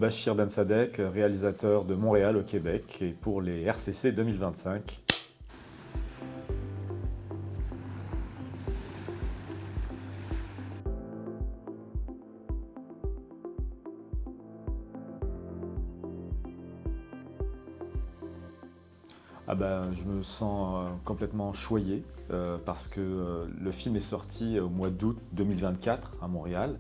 Bachir Ben Sadek, réalisateur de Montréal au Québec, et pour les RCC 2025. Ah ben, je me sens complètement choyé parce que le film est sorti au mois d'août 2024 à Montréal.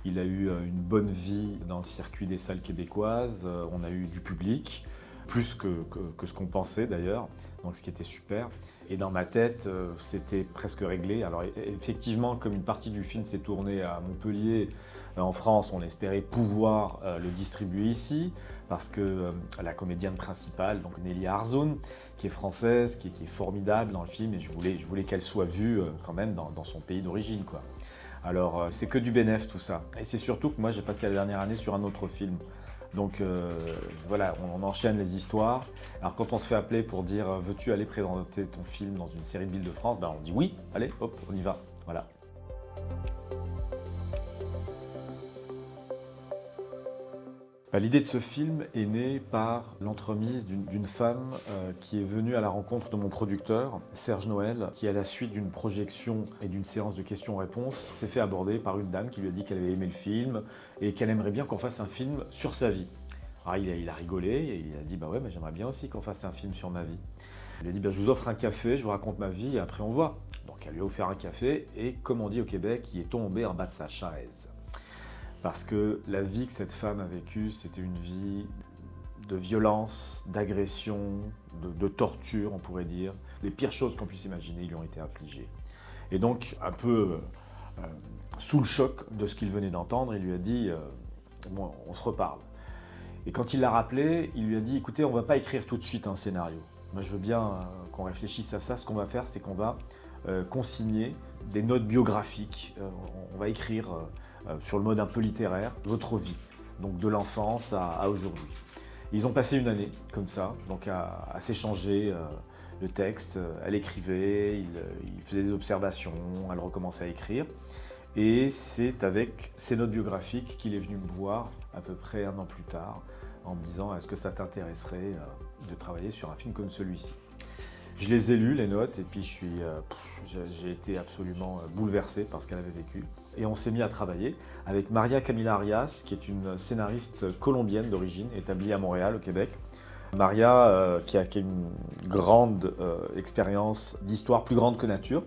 Il a eu une bonne vie dans le circuit des salles québécoises, on a eu du public, plus que ce qu'on pensait d'ailleurs, donc ce qui était super. Et dans ma tête, c'était presque réglé. Alors effectivement, comme une partie du film s'est tournée à Montpellier, en France, on espérait pouvoir le distribuer ici, parce que la comédienne principale, donc Nelly Arzoun, qui est française, qui est formidable dans le film, et je voulais qu'elle soit vue quand même dans son pays d'origine, quoi. Alors c'est que du bénéf tout ça. Et c'est surtout que moi j'ai passé la dernière année sur un autre film. Donc voilà, on enchaîne les histoires. Alors quand on se fait appeler pour dire « Veux-tu aller présenter ton film dans une série de villes de France ?» Ben, on dit oui, allez, hop, on y va. Voilà. L'idée de ce film est née par l'entremise d'une femme qui est venue à la rencontre de mon producteur, Serge Noël, qui à la suite d'une projection et d'une séance de questions-réponses s'est fait aborder par une dame qui lui a dit qu'elle avait aimé le film et qu'elle aimerait bien qu'on fasse un film sur sa vie. Alors il a rigolé et il a dit « Bah ouais, mais j'aimerais bien aussi qu'on fasse un film sur ma vie ». Il a dit « Je vous offre un café, je vous raconte ma vie et après on voit ». Donc elle lui a offert un café et comme on dit au Québec, il est tombé en bas de sa chaise. Parce que la vie que cette femme a vécue, c'était une vie de violence, d'agression, de torture, on pourrait dire. Les pires choses qu'on puisse imaginer lui ont été infligées. Et donc, un peu sous le choc de ce qu'il venait d'entendre, il lui a dit bon, on se reparle. Et quand il l'a rappelé, il lui a dit écoutez, on ne va pas écrire tout de suite un scénario. Moi, je veux bien qu'on réfléchisse à ça. Ce qu'on va faire, c'est qu'on va consigner des notes biographiques. On va écrire sur le mode un peu littéraire, votre vie, donc de l'enfance à aujourd'hui. Ils ont passé une année comme ça, donc à s'échanger le texte. Elle écrivait, il faisait des observations, elle recommençait à écrire. Et c'est avec ces notes biographiques qu'il est venu me voir à peu près un an plus tard en me disant « Est-ce que ça t'intéresserait de travailler sur un film comme celui-ci » Je les ai lues, les notes, et puis j'ai été absolument bouleversé par ce qu'elle avait vécu. Et on s'est mis à travailler avec Maria Camila Arias, qui est une scénariste colombienne d'origine, établie à Montréal, au Québec. Maria, qui a une grande expérience d'histoire, plus grande que nature,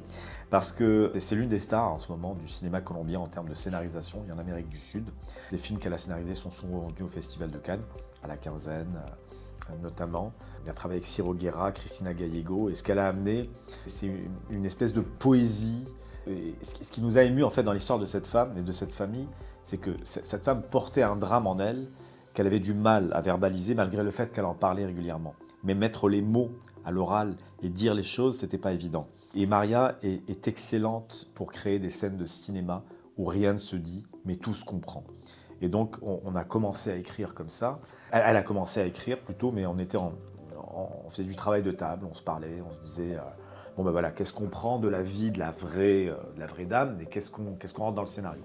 parce que c'est l'une des stars en ce moment du cinéma colombien en termes de scénarisation, et en Amérique du Sud. Les films qu'elle a scénarisés sont revenus au Festival de Cannes, à la quinzaine, notamment. Elle a travaillé avec Ciro Guerra, Cristina Gallego, et ce qu'elle a amené, c'est une espèce de poésie. Et ce qui nous a émus en fait dans l'histoire de cette femme et de cette famille, c'est que cette femme portait un drame en elle qu'elle avait du mal à verbaliser malgré le fait qu'elle en parlait régulièrement. Mais mettre les mots à l'oral et dire les choses, c'était pas évident. Et Maria est excellente pour créer des scènes de cinéma où rien ne se dit, mais tout se comprend. Et donc on a commencé à écrire comme ça. Elle a commencé à écrire plutôt, mais on faisait du travail de table, on se parlait, on se disait bon ben voilà, qu'est-ce qu'on prend de la vie de la vraie dame et qu'est-ce qu'on rentre dans le scénario.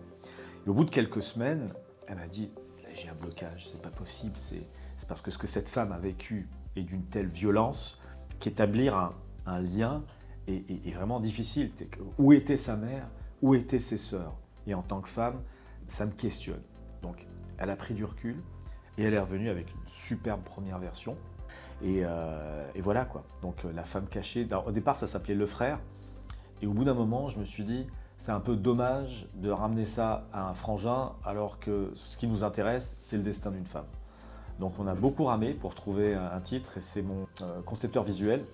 Et au bout de quelques semaines, elle m'a dit j'ai un blocage, c'est pas possible, c'est parce que ce que cette femme a vécu est d'une telle violence qu'établir un lien est vraiment difficile. Où était sa mère, où étaient ses sœurs? Et en tant que femme, ça me questionne. Donc elle a pris du recul et elle est revenue avec une superbe première version. Et voilà quoi. Donc La femme cachée, au départ ça s'appelait Le Frère. Et au bout d'un moment, je me suis dit, c'est un peu dommage de ramener ça à un frangin alors que ce qui nous intéresse, c'est le destin d'une femme. Donc on a beaucoup ramé pour trouver un titre et c'est mon concepteur visuel,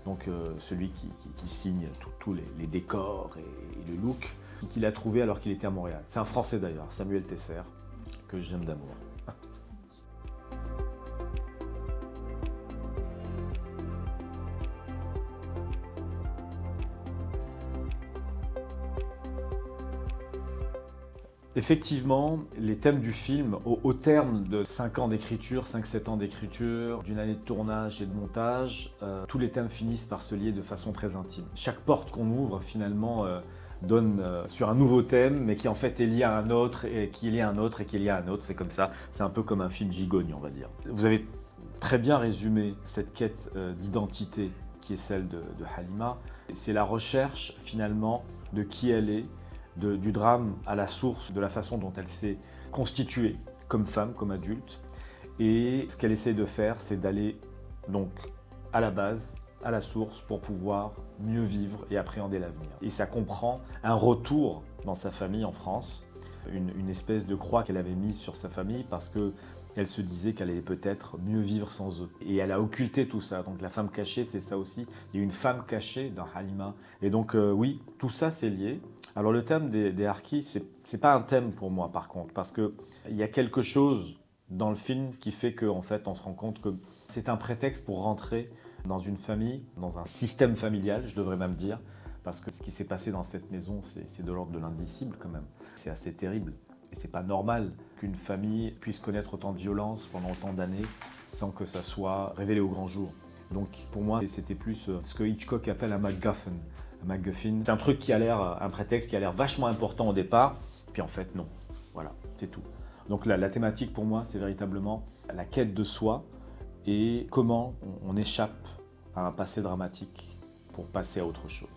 donc celui qui signe tous les décors et le look, qu'il a trouvé alors qu'il était à Montréal. C'est un Français d'ailleurs, Samuel Tesser, que j'aime d'amour. Effectivement, les thèmes du film, au terme de 5 ans d'écriture, 5-7 ans d'écriture, d'une année de tournage et de montage, tous les thèmes finissent par se lier de façon très intime. Chaque porte qu'on ouvre, finalement, donne sur un nouveau thème, mais qui en fait est lié à un autre, et qui est lié à un autre, et qui est lié à un autre. C'est comme ça, c'est un peu comme un film gigogne, on va dire. Vous avez très bien résumé cette quête d'identité qui est celle de Halima. C'est la recherche finalement de qui elle est, du drame à la source, de la façon dont elle s'est constituée comme femme, comme adulte. Et ce qu'elle essaie de faire, c'est d'aller donc à la base, à la source, pour pouvoir mieux vivre et appréhender l'avenir. Et ça comprend un retour dans sa famille en France, une espèce de croix qu'elle avait mise sur sa famille parce qu'elle se disait qu'elle allait peut-être mieux vivre sans eux. Et elle a occulté tout ça. Donc la femme cachée, c'est ça aussi. Il y a une femme cachée dans Halima. Et donc oui, tout ça c'est lié. Alors le thème des harkis, c'est pas un thème pour moi par contre, parce qu'il y a quelque chose dans le film qui fait qu'en fait on se rend compte que c'est un prétexte pour rentrer dans une famille, dans un système familial, je devrais même dire, parce que ce qui s'est passé dans cette maison, c'est de l'ordre de l'indicible quand même. C'est assez terrible. Et c'est pas normal qu'une famille puisse connaître autant de violence pendant autant d'années sans que ça soit révélé au grand jour. Donc pour moi, c'était plus ce que Hitchcock appelle un MacGuffin. Un MacGuffin, c'est un truc qui a l'air, un prétexte qui a l'air vachement important au départ, puis en fait non. Voilà, c'est tout. Donc la thématique pour moi, c'est véritablement la quête de soi et comment on échappe à un passé dramatique pour passer à autre chose.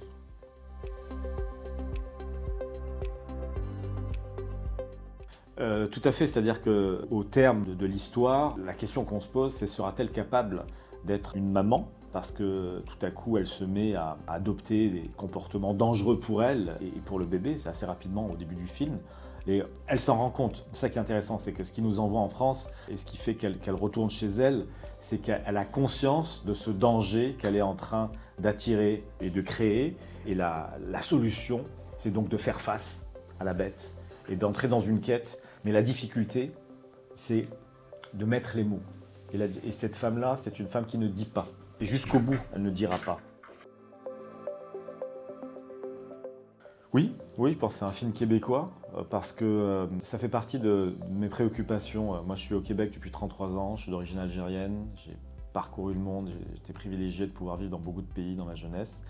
Tout à fait, c'est-à-dire qu'au terme de l'histoire, la question qu'on se pose, c'est sera-t-elle capable d'être une maman ? Parce que tout à coup, elle se met à adopter des comportements dangereux pour elle et pour le bébé, c'est assez rapidement au début du film. Et elle s'en rend compte. C'est ça qui est intéressant, c'est que ce qui nous envoie en France et ce qui fait qu'elle retourne chez elle, c'est qu'elle a conscience de ce danger qu'elle est en train d'attirer et de créer. Et la solution, c'est donc de faire face à la bête et d'entrer dans une quête. Mais la difficulté, c'est de mettre les mots. Et cette femme-là, c'est une femme qui ne dit pas. Et jusqu'au bout, elle ne dira pas. Oui, je pense que c'est un film québécois parce que ça fait partie de mes préoccupations. Moi, je suis au Québec depuis 33 ans, je suis d'origine algérienne, j'ai parcouru le monde, j'ai été privilégié de pouvoir vivre dans beaucoup de pays dans ma jeunesse.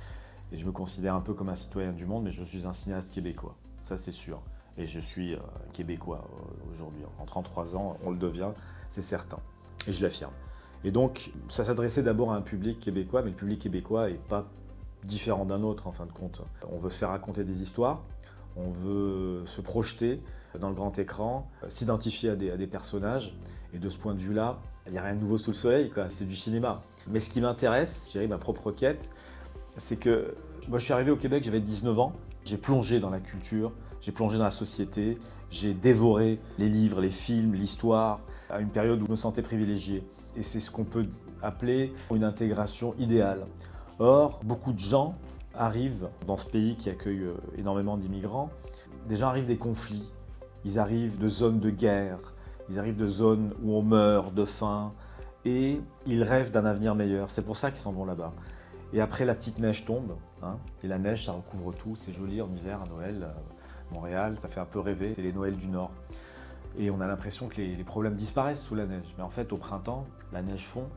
Et je me considère un peu comme un citoyen du monde, mais je suis un cinéaste québécois, ça c'est sûr. Et je suis québécois aujourd'hui. En 33 ans, on le devient, c'est certain. Et je l'affirme. Et donc, ça s'adressait d'abord à un public québécois, mais le public québécois n'est pas différent d'un autre en fin de compte. On veut se faire raconter des histoires, on veut se projeter dans le grand écran, s'identifier à des personnages. Et de ce point de vue-là, il n'y a rien de nouveau sous le soleil, quoi. C'est du cinéma. Mais ce qui m'intéresse, je dirais ma propre quête, c'est que moi je suis arrivé au Québec, j'avais 19 ans, j'ai plongé dans la culture, j'ai plongé dans la société, j'ai dévoré les livres, les films, l'histoire, à une période où je me sentais privilégié. Et c'est ce qu'on peut appeler une intégration idéale. Or, beaucoup de gens arrivent dans ce pays qui accueille énormément d'immigrants. Des gens arrivent des conflits, ils arrivent de zones de guerre, ils arrivent de zones où on meurt de faim, et ils rêvent d'un avenir meilleur. C'est pour ça qu'ils s'en vont là-bas. Et après, la petite neige tombe, et la neige, ça recouvre tout, c'est joli en hiver, à Noël, Montréal, ça fait un peu rêver, c'est les Noëls du Nord. Et on a l'impression que les problèmes disparaissent sous la neige. Mais en fait, au printemps, la neige fond,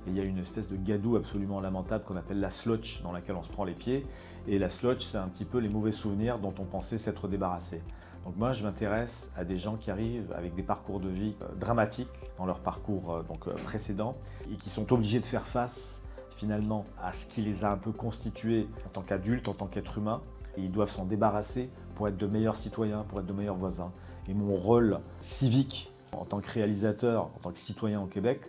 et il y a une espèce de gadoue absolument lamentable qu'on appelle la slotch, dans laquelle on se prend les pieds. Et la slotch, c'est un petit peu les mauvais souvenirs dont on pensait s'être débarrassé. Donc moi, je m'intéresse à des gens qui arrivent avec des parcours de vie dramatiques dans leur parcours précédent, et qui sont obligés de faire face finalement à ce qui les a un peu constitués en tant qu'adultes, en tant qu'êtres humains. Et ils doivent s'en débarrasser pour être de meilleurs citoyens, pour être de meilleurs voisins. Et mon rôle civique en tant que réalisateur, en tant que citoyen au Québec,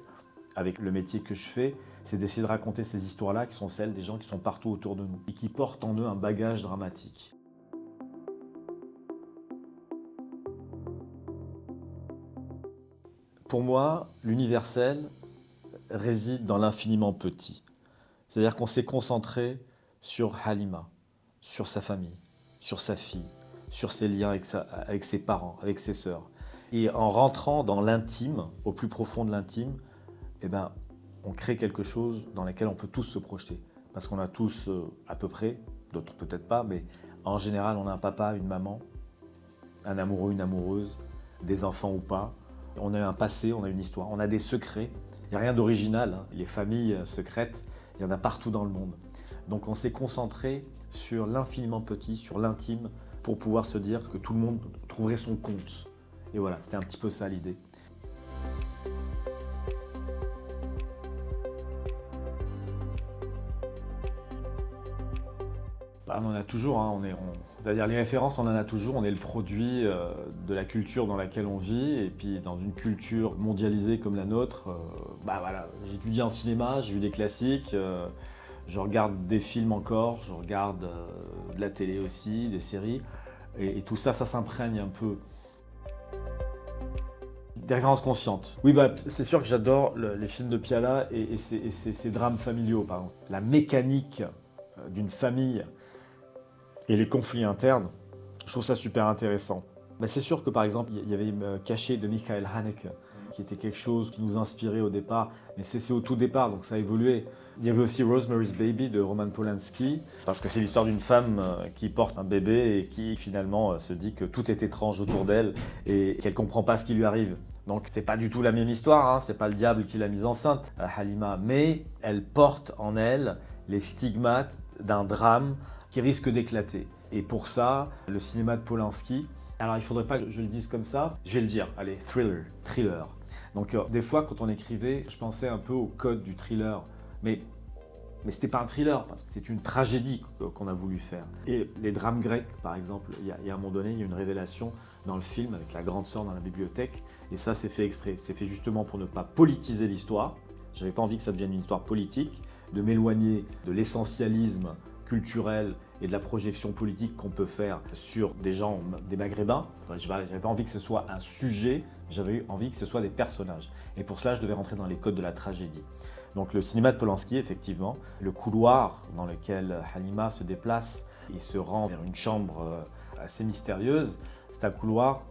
avec le métier que je fais, c'est d'essayer de raconter ces histoires-là qui sont celles des gens qui sont partout autour de nous et qui portent en eux un bagage dramatique. Pour moi, l'universel réside dans l'infiniment petit. C'est-à-dire qu'on s'est concentré sur Halima, sur sa famille, sur sa fille, sur ses liens avec ses parents, avec ses sœurs. Et en rentrant dans l'intime, au plus profond de l'intime, on crée quelque chose dans lequel on peut tous se projeter. Parce qu'on a tous, à peu près, d'autres peut-être pas, mais en général, on a un papa, une maman, un amoureux, une amoureuse, des enfants ou pas. On a un passé, on a une histoire, on a des secrets. Il n'y a rien d'original, Les familles secrètes, il y en a partout dans le monde. Donc on s'est concentré sur l'infiniment petit, sur l'intime, pour pouvoir se dire que tout le monde trouverait son compte. Et voilà, c'était un petit peu ça l'idée. Bah, on en a toujours, hein. C'est-à-dire les références, on en a toujours. On est le produit de la culture dans laquelle on vit. Et puis dans une culture mondialisée comme la nôtre, bah voilà, j'ai étudié en cinéma, j'ai vu des classiques, je regarde des films encore, je regarde de la télé aussi, des séries. Et tout ça, ça s'imprègne un peu. Des références conscientes. Oui, bah, c'est sûr que j'adore les films de Piala et ces drames familiaux, par exemple. La mécanique d'une famille et les conflits internes, je trouve ça super intéressant. Mais c'est sûr que par exemple, il y avait Caché de Michael Haneke, qui était quelque chose qui nous inspirait au départ, mais c'est au tout départ, donc ça a évolué. Il y avait aussi Rosemary's Baby de Roman Polanski, parce que c'est l'histoire d'une femme qui porte un bébé et qui finalement se dit que tout est étrange autour d'elle et qu'elle ne comprend pas ce qui lui arrive. Donc c'est pas du tout la même histoire, hein, c'est pas le diable qui l'a mise enceinte, Halima, mais elle porte en elle les stigmates d'un drame qui risque d'éclater. Et pour ça, le cinéma de Polanski, alors il faudrait pas que je le dise comme ça, je vais le dire, allez, thriller. Donc des fois quand on écrivait, je pensais un peu au code du thriller, mais c'était pas un thriller, parce que c'est une tragédie qu'on a voulu faire. Et les drames grecs, par exemple, il y a un moment donné, il y a une révélation dans le film avec la grande sœur dans la bibliothèque, et ça c'est fait exprès, c'est fait justement pour ne pas politiser l'histoire. J'avais pas envie que ça devienne une histoire politique, de m'éloigner de l'essentialisme culturel et de la projection politique qu'on peut faire sur des gens, des Maghrébins. J'avais pas envie que ce soit un sujet, j'avais envie que ce soit des personnages. Et pour cela, je devais rentrer dans les codes de la tragédie. Donc le cinéma de Polanski, effectivement, le couloir dans lequel Halima se déplace et se rend vers une chambre assez mystérieuse, c'est un couloir,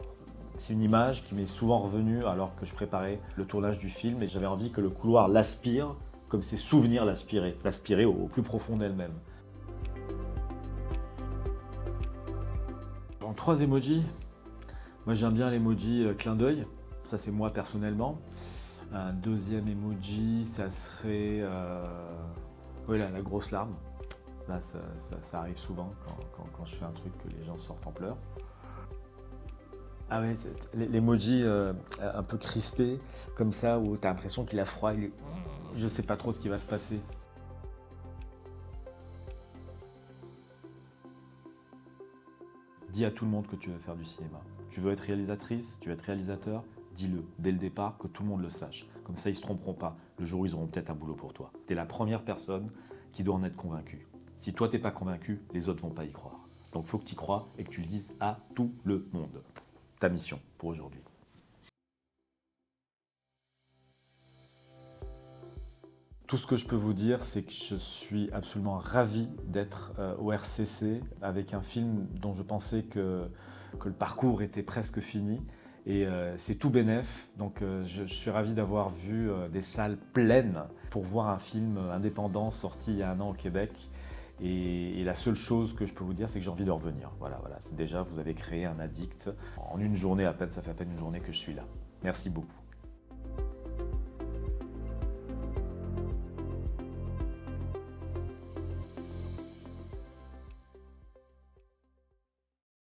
c'est une image qui m'est souvent revenue alors que je préparais le tournage du film et j'avais envie que le couloir l'aspire comme ses souvenirs l'aspiraient au plus profond d'elle-même. En 3 emojis, moi j'aime bien l'emoji clin d'œil, ça c'est moi personnellement. Un deuxième emoji, ça serait voilà, la grosse larme. Là, ça arrive souvent quand je fais un truc que les gens sortent en pleurs. Ah ouais, l'emoji un peu crispé, comme ça, où tu as l'impression qu'il a froid, je sais pas trop ce qui va se passer. Dis à tout le monde que tu veux faire du cinéma. Tu veux être réalisatrice, tu veux être réalisateur, dis-le dès le départ, que tout le monde le sache. Comme ça, ils ne se tromperont pas. Le jour où ils auront peut-être un boulot pour toi. Tu es la première personne qui doit en être convaincue. Si toi, tu n'es pas convaincu, les autres ne vont pas y croire. Donc, il faut que tu y crois et que tu le dises à tout le monde. Ta mission pour aujourd'hui. Tout ce que je peux vous dire, c'est que je suis absolument ravi d'être au RCC avec un film dont je pensais que le parcours était presque fini. Et c'est tout bénef, donc je suis ravi d'avoir vu des salles pleines pour voir un film indépendant sorti il y a 1 an au Québec. Et la seule chose que je peux vous dire, c'est que j'ai envie de revenir. Voilà, déjà, vous avez créé un addict. En une journée à peine, ça fait à peine une journée que je suis là. Merci beaucoup.